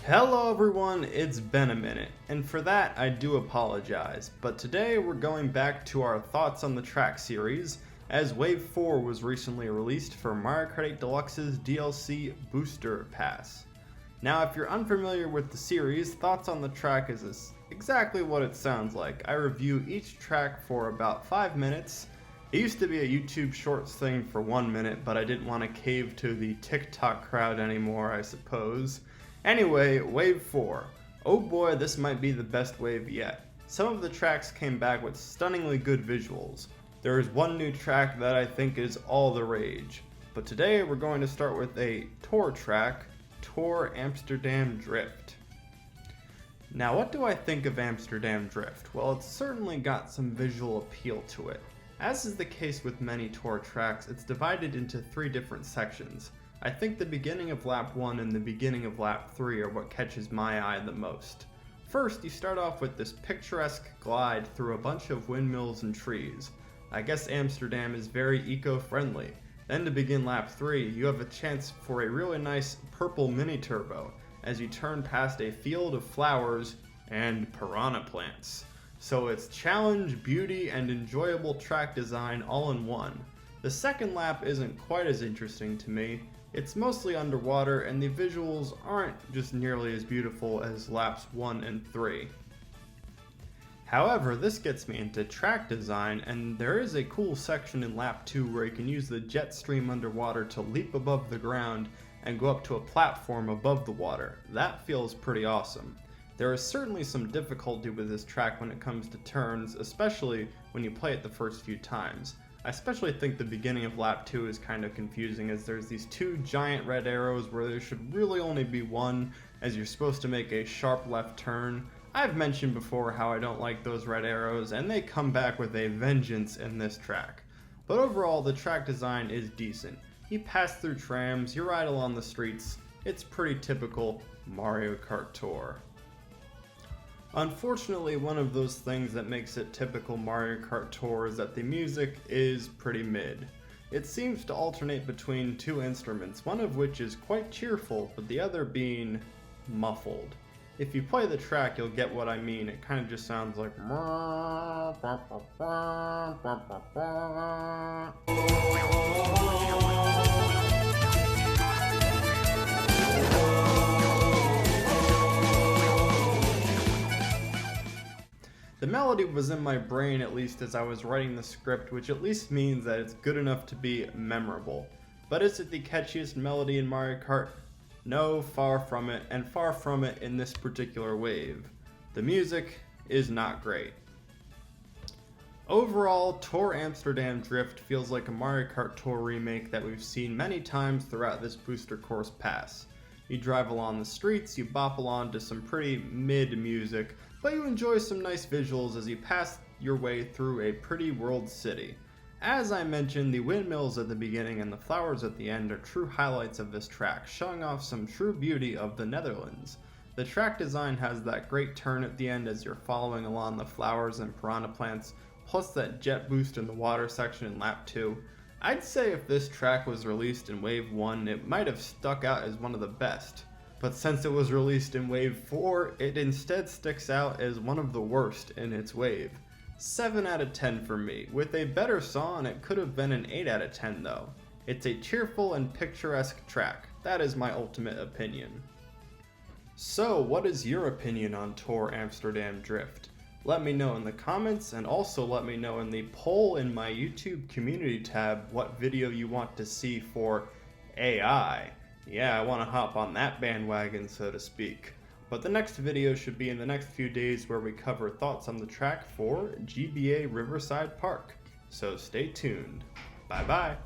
Hello everyone, it's been a minute, and for that I do apologize, but today we're going back to our Thoughts on the Track series, as Wave 4 was recently released for Mario Kart 8 Deluxe's DLC Booster Pass. Now if you're unfamiliar with the series, Thoughts on the Track is exactly what it sounds like. I review each track for about 5 minutes. It used to be a YouTube Shorts thing for 1 minute, but I didn't want to cave to the TikTok crowd anymore, I suppose. Anyway, Wave 4. Oh boy, this might be the best wave yet. Some of the tracks came back with stunningly good visuals. There is one new track that I think is all the rage. But today we're going to start with a tour track, TOTT Amsterdam Drift. Now what do I think of Amsterdam Drift? Well, it's certainly got some visual appeal to it. As is the case with many tour tracks, it's divided into 3 different sections. I think the beginning of lap 1 and the beginning of lap 3 are what catches my eye the most. First, you start off with this picturesque glide through a bunch of windmills and trees. I guess Amsterdam is very eco-friendly. Then to begin lap 3, you have a chance for a really nice purple mini turbo as you turn past a field of flowers and piranha plants. So it's challenge, beauty, and enjoyable track design all in one. The second lap isn't quite as interesting to me. It's mostly underwater and the visuals aren't just nearly as beautiful as laps 1 and 3. However, this gets me into track design, and there is a cool section in lap 2 where you can use the jet stream underwater to leap above the ground and go up to a platform above the water. That feels pretty awesome. There is certainly some difficulty with this track when it comes to turns, especially when you play it the first few times. I especially think the beginning of lap 2 is kind of confusing, as there's these 2 giant red arrows where there should really only be one, as you're supposed to make a sharp left turn. I've mentioned before how I don't like those red arrows, and they come back with a vengeance in this track. But overall, the track design is decent. You pass through trams, you ride along the streets. It's pretty typical Mario Kart Tour. Unfortunately, one of those things that makes it typical Mario Kart Tour is that the music is pretty mid. It seems to alternate between 2 instruments, one of which is quite cheerful, but the other being muffled. If you play the track, you'll get what I mean. It kind of just sounds like The melody was in my brain at least as I was writing the script, which at least means that it's good enough to be memorable. But is it the catchiest melody in Mario Kart? No, far from it, and far from it in this particular wave. The music is not great. Overall, TOTT Amsterdam Drift feels like a Mario Kart Tour remake that we've seen many times throughout this booster course pass. You drive along the streets, you bop along to some pretty mid music, but you enjoy some nice visuals as you pass your way through a pretty world city. As I mentioned, the windmills at the beginning and the flowers at the end are true highlights of this track, showing off some true beauty of the Netherlands. The track design has that great turn at the end as you're following along the flowers and piranha plants, plus that jet boost in the water section in lap 2. I'd say if this track was released in Wave 1, it might have stuck out as one of the best. But since it was released in Wave 4, it instead sticks out as one of the worst in its wave. 7 out of 10 for me. With a better song, it could have been an 8 out of 10 though. It's a cheerful and picturesque track. That is my ultimate opinion. So, what is your opinion on TOTT Amsterdam Drift? Let me know in the comments, and also let me know in the poll in my YouTube community tab what video you want to see for AI. Yeah, I want to hop on that bandwagon, so to speak. But the next video should be in the next few days where we cover thoughts on the track for GBA Riverside Park. So stay tuned. Bye bye.